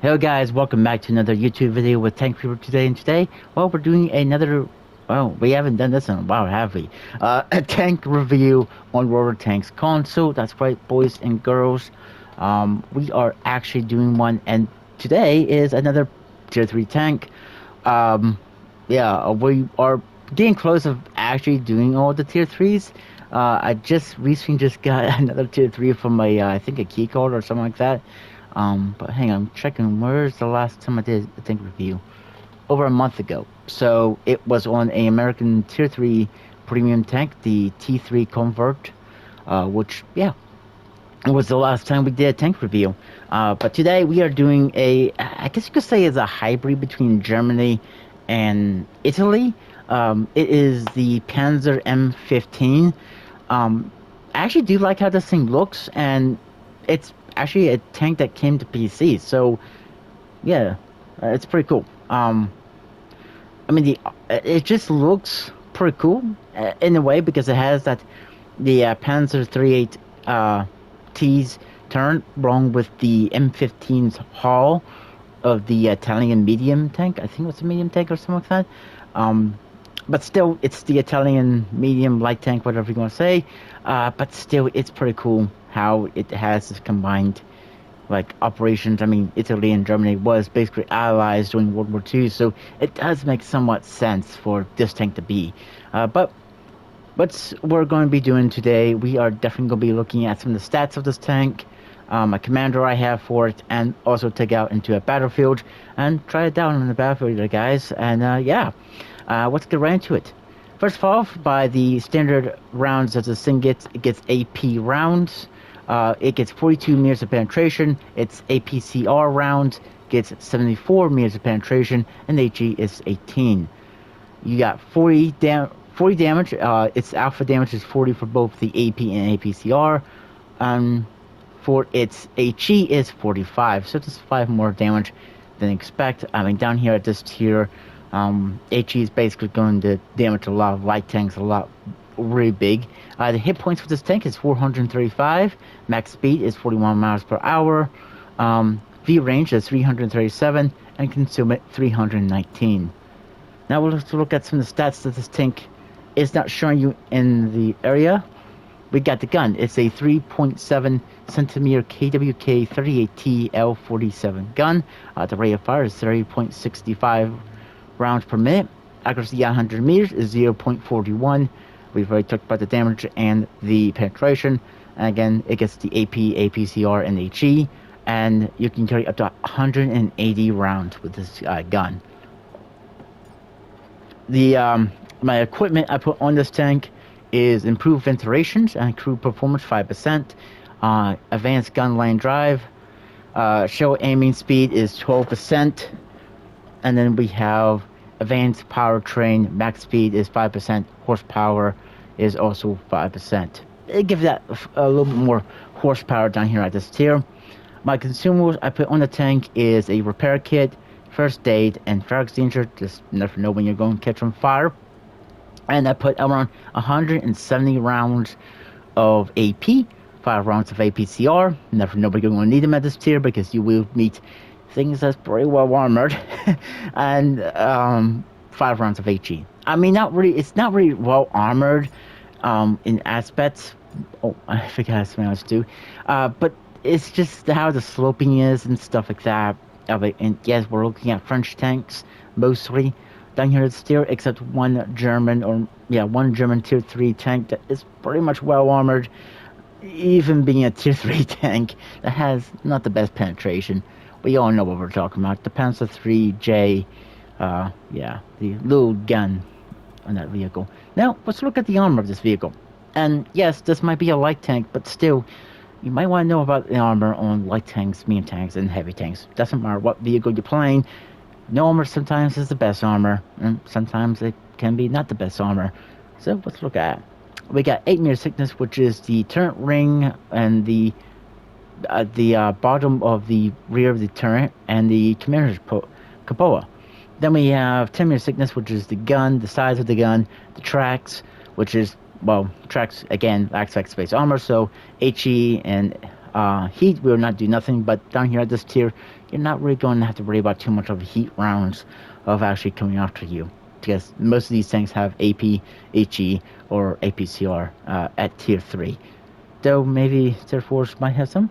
Hello guys, welcome back to another YouTube video with Tank Fever today. And today, well, we're doing another, well, we haven't done this in a while, have we? A tank review on Roller Tanks console. That's right, boys and girls. We are actually doing one, and today is another Tier 3 tank. Yeah, we are getting close of actually doing all the Tier 3s. I just recently just got another Tier 3 from a, I think a key card or something like that. But hang on, I'm checking where's the last time I did a tank review. Over a month ago. So it was on a American Tier 3 premium tank, the T3 Convert, which, yeah, it was the last time we did a tank review. But today we are doing a, I guess you could say it's a hybrid between Germany and Italy. It is the Panzer M15. I actually do like how this thing looks, and it's actually a tank that came to PC, so yeah, it's pretty cool. I mean, it just looks pretty cool in a way because it has that the Panzer 38 T's turn along with the M15's hull of the Italian medium tank. I think it was a medium tank or something like that. But still, it's the Italian medium light tank, whatever you want to say. But still, it's pretty cool how it has this combined like operations. I mean, Italy and Germany was basically allies during World War II, so it does make somewhat sense for this tank to be. But what we're going to be doing today, we are definitely going to be looking at some of the stats of this tank, a commander I have for it, and also take out into a battlefield and try it down on the battlefield, guys. And yeah, let's get right into it. First off, by the standard rounds that this thing gets, it gets AP rounds. It gets 42 meters of penetration. Its APCR round gets 74 meters of penetration, and HE is 18. You got 40 damage. Its alpha damage is 40 for both the AP and APCR. For its HE is 45, so it's 5 more damage than expect. I mean, down here at this tier, HE is basically going to damage a lot of light tanks, a lot really big. The hit points for this tank is 435. Max speed is 41 miles per hour. V range is 337, and consummate 319. Now let's look at some of the stats that this tank is not showing you in the area. We got the gun. It's a 3.7 centimeter KWK 38T L47 gun. The rate of fire is 30.65 rounds per minute. Accuracy at 100 meters is 0.41. We've already talked about the damage and the penetration. And again, it gets the AP, APCR, and HE. And you can carry up to 180 rounds with this gun. My equipment I put on this tank is improved ventilation and crew performance 5%. Advanced gun line drive. Shell aiming speed is 12%. And then we have advanced powertrain. Max speed is 5%. Horsepower is also 5%. It gives that a little bit more horsepower down here at this tier. My consumables I put on the tank is a repair kit, first aid, and fire extinguisher. Just never know when you're going to catch on fire. And I put around 170 rounds of AP, 5 rounds of APCR. Never know when you're going to need them at this tier because you will meet things that's pretty well armored. And 5 rounds of HE. I mean, it's not really well armored in aspects. Oh, I forgot something else too. But it's just how the sloping is and stuff like that. And yes, we're looking at French tanks mostly down here at this tier, except one German tier 3 tank that is pretty much well armored. Even being a tier 3 tank that has not the best penetration. We all know what we're talking about. The Panzer 3J, yeah, the little gun on that vehicle. Now, let's look at the armor of this vehicle. And yes, this might be a light tank, but still, you might want to know about the armor on light tanks, medium tanks, and heavy tanks. Doesn't matter what vehicle you're playing. No armor sometimes is the best armor, and sometimes it can be not the best armor. So let's look at it. We got 8 meter thickness, which is the turret ring and the bottom of the rear of the turret and the commander's cupola. Then we have 10 meter thickness, which is the gun, the size of the gun, the tracks, which is, well, tracks again acts like space armor, so HE and heat will not do nothing. But down here at this tier, you're not really going to have to worry about too much of heat rounds of actually coming after you. Because most of these tanks have AP, HE, or APCR at tier 3. Though maybe tier 4s might have some.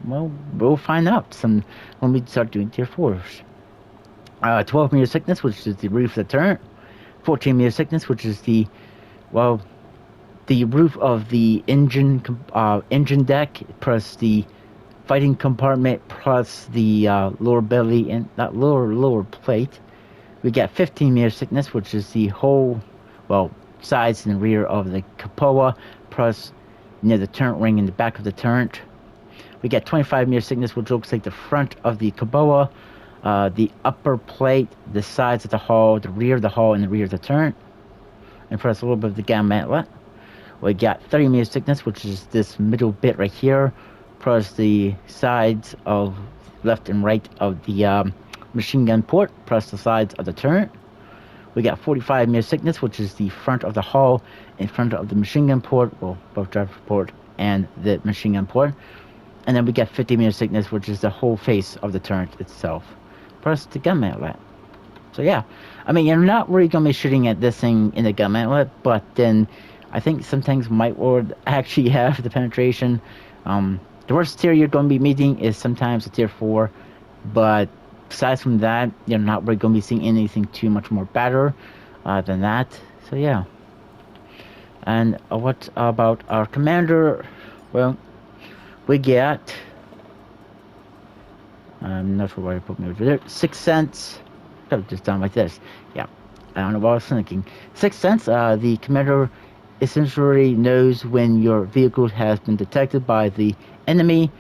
Well, we'll find out some when we start doing tier 4s. 12 meter thickness, which is the roof of the turret. 14 meter thickness, which is well, the roof of the engine deck, plus the fighting compartment, plus the lower belly and that lower plate. We got 15 meter thickness, which is the whole, well, sides and rear of the cupola, plus the turret ring in the back of the turret. We got 25 meter thickness, which looks like the front of the cupola, the upper plate, the sides of the hull, the rear of the hull, and the rear of the turret. And plus a little bit of the gamma outlet. We got 30 meters thickness, which is this middle bit right here, plus the sides of left and right of the machine gun port, plus the sides of the turret. We got 45 meters thickness, which is the front of the hull in front of the machine gun port, well, both driver port and the machine gun port. And then we got 50 meters thickness, which is the whole face of the turret itself, plus the gun outlet. So yeah, I mean, you're not really going to be shooting at this thing in the gun outlet, but then I think some tanks might would actually have the penetration. The worst tier you're going to be meeting is sometimes a tier 4, but aside from that, you're not really going to be seeing anything too much more better than that. So yeah. And what about our commander? Well, we get, I'm not sure why I put me over there, 6 cents. Could have just done like this. Yeah, I don't know what I was thinking. 6 cents. The commander essentially knows when your vehicle has been detected by the enemy,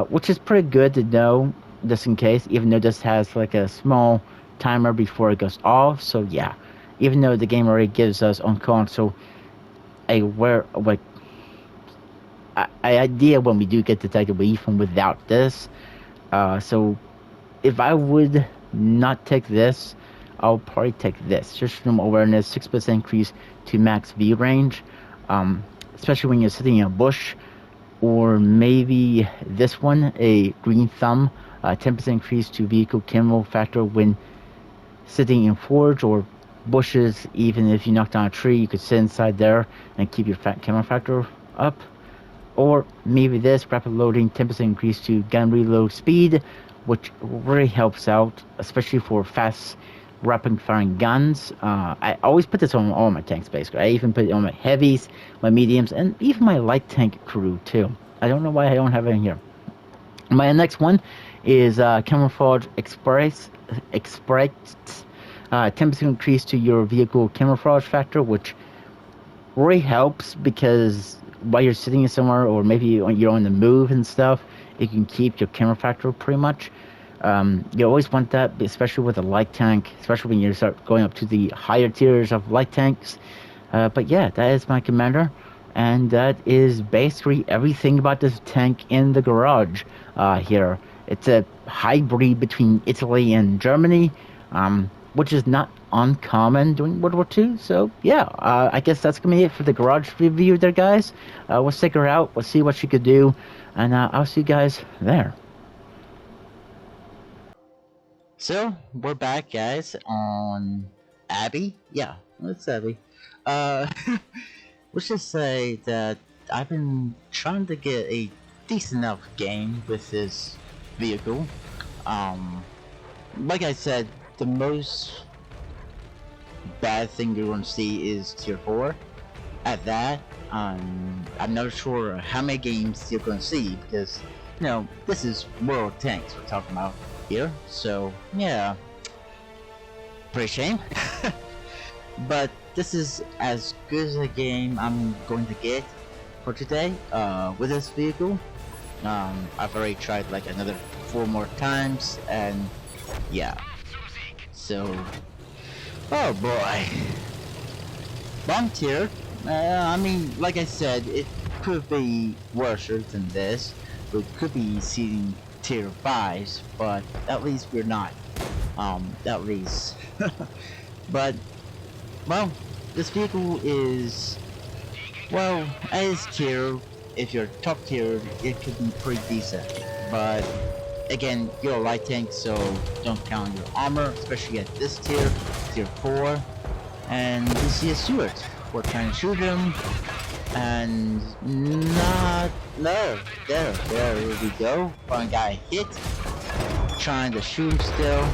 which is pretty good to know, just in case, even though this has like a small timer before it goes off. So yeah, even though the game already gives us on console a idea when we do get detected, but even without this, so if I would not take this, I'll probably take this. Just from awareness, 6% increase to max V range, especially when you're sitting in a bush, or maybe this one, a green thumb, 10% increase to vehicle camera factor when sitting in forge or bushes. Even if you knock down a tree, you could sit inside there and keep your camera factor up. Or maybe this, rapid loading, 10% increase to gun reload speed, which really helps out, especially for fast rapid firing guns. I always put this on all my tanks basically. I even put it on my heavies, my mediums, and even my light tank crew too. I don't know why I don't have it in here. My next one is camouflage express 10% increase to your vehicle camouflage factor, which really helps because while you're sitting somewhere, or maybe you're on the move and stuff, you can keep your camera factor pretty much. You always want that, especially with a light tank, especially when you start going up to the higher tiers of light tanks. But yeah, that is my commander, and that is basically everything about this tank in the garage here. It's a hybrid between Italy and Germany, which is not uncommon during World War II. So yeah, I guess that's gonna be it for the garage review there, guys. We'll stick her out, we'll see what she could do, and I'll see you guys there. So we're back, guys, on Abby. Yeah, it's Abby. Uh, let's just say that I've been trying to get a decent enough game with this vehicle. Like I said, the most bad thing you're going to see is tier 4. At that, I'm not sure how many games you're going to see, because, you know, this is World Tanks we're talking about here, so yeah, pretty shame. But this is as good as a game I'm going to get for today with this vehicle. I've already tried like another 4 more times, and yeah, so oh boy, bomb tier. I mean, like I said, it could be worse than this. We could be seeing tier 5s, but at least we're not. At least. But, well, this vehicle is, well, as tier, if you're top tier, it could be pretty decent. But again, you're a light tank, so don't count your armor, especially at this tier, tier 4. And you see a Stuart. We're trying to shoot him, and not no. There we go. One guy hit, trying to shoot him still.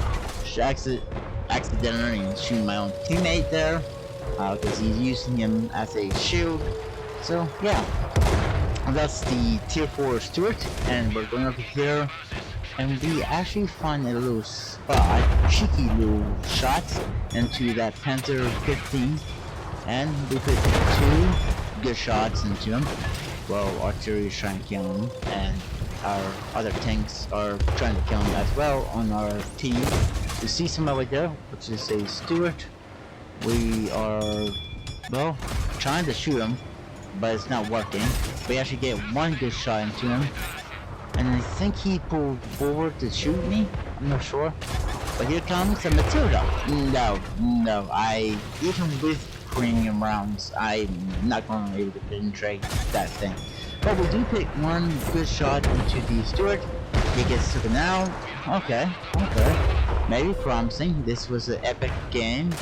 Accidentally shooting my own teammate there, because he's using him as a shield. So yeah, that's the tier 4 Stuart, and we're going over here, and we actually find a little spot, cheeky little shot into that PZ.M15, and we put 2 good shots into him. Well, artillery is trying to kill him, and our other tanks are trying to kill him as well on our team. You see somebody right there, which is a Stuart. We are, well, trying to shoot him, but it's not working. We actually get 1 good shot into him, and I think he pulled forward to shoot me. I'm not sure. But here comes a Matilda. No, even with premium rounds, I'm not going to be able to penetrate that thing. But we do pick 1 good shot into the Stuart. He gets taken out. Okay. Maybe promising. This was an epic game.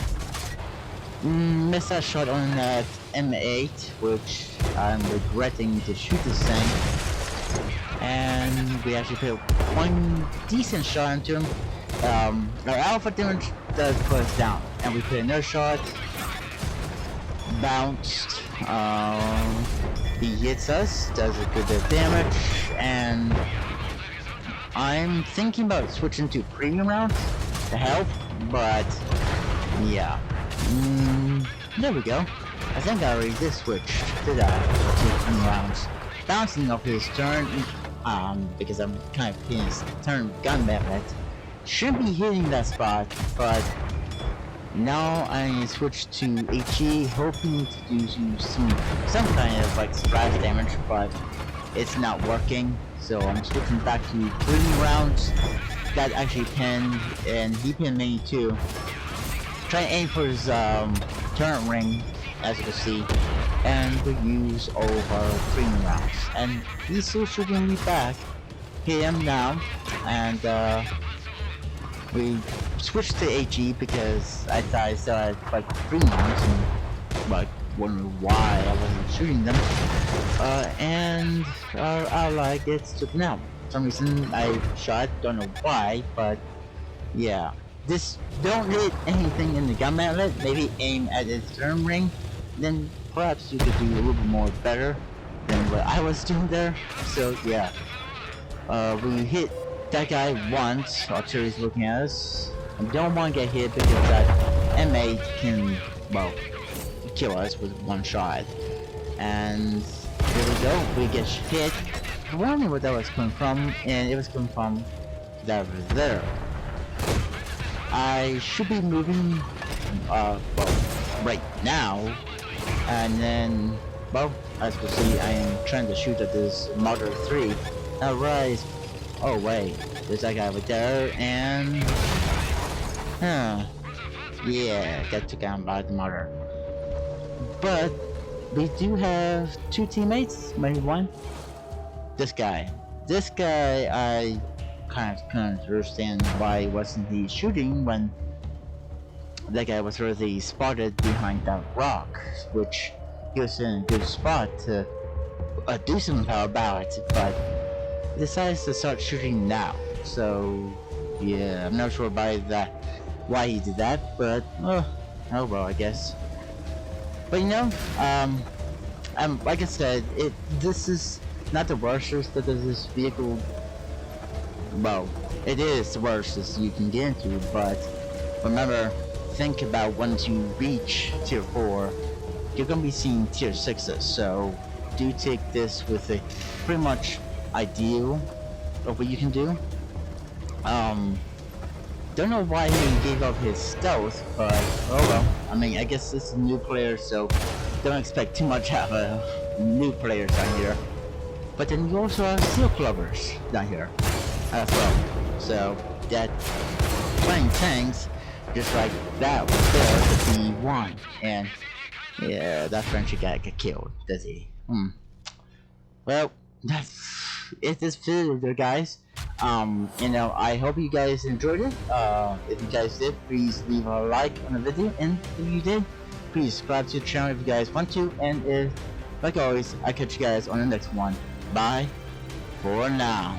Missed that shot on that M8, which I'm regretting to shoot this thing. And we actually put 1 decent shot into him. Our alpha damage does put us down. And we put another shot. Bounced. He hits us, does a good bit of damage, and I'm thinking about switching to premium rounds to help, but yeah. There we go. I think I already did switch, did I? To premium rounds. Bouncing off his turn, because I'm kind of hitting his turn gun method. Shouldn't be hitting that spot, but now I switched to HE, hoping to do some kind of like splash damage, but it's not working. So I'm switching back to 3 rounds. That actually pinned, and he pinned me too. Try to aim for his turret ring, as you can see, and we use all of our 3 rounds. And he's still shooting me back. Hit him now, and we switched to HE because I thought I still had like 3 rounds and like wondering why I wasn't shooting them. And our ally gets taken out. For some reason I shot, don't know why, but yeah. This don't hit anything in the gun mantlet, maybe aim at its turn ring, then perhaps you could do a little bit more better than what I was doing there. So yeah. We hit that guy once, artillery's looking at us. I don't want to get hit because that M8 can, well, kill us with 1 shot. And here we go, we get hit. I wonder where that was coming from, and it was coming from that over there. I should be moving, well, right now. And then, well, as you can see, I am trying to shoot at this Martyr 3. Alright. Oh wait, there's that guy over there, and yeah, got took out by the Martyr. But we do have 2 teammates, maybe 1. This guy, I kind of couldn't understand why wasn't he shooting when that guy was already spotted behind that rock, which he was in a good spot to do something about it, but decides to start shooting now. So yeah, I'm not sure why he did that, but oh well, I guess. But you know, like I said, this is not the worst that this vehicle. Well, it is the worst you can get into, but remember, think about once you reach tier 4, you're gonna be seeing tier 6s. So do take this with a pretty much ideal of what you can do. Don't know why he gave up his stealth, but oh well. I mean, I guess this is a new player, so don't expect too much out of new players down here. But then you also have steel clubbers down here as well. So that playing tanks just like that was there to be one, and yeah, that Frenchy guy got killed, does he? Well, that's it. This video, guys. You know, I hope you guys enjoyed it. If you guys did, please leave a like on the video, and if you did, please subscribe to the channel if you guys want to. And if, like always, I catch you guys on the next one. Bye for now.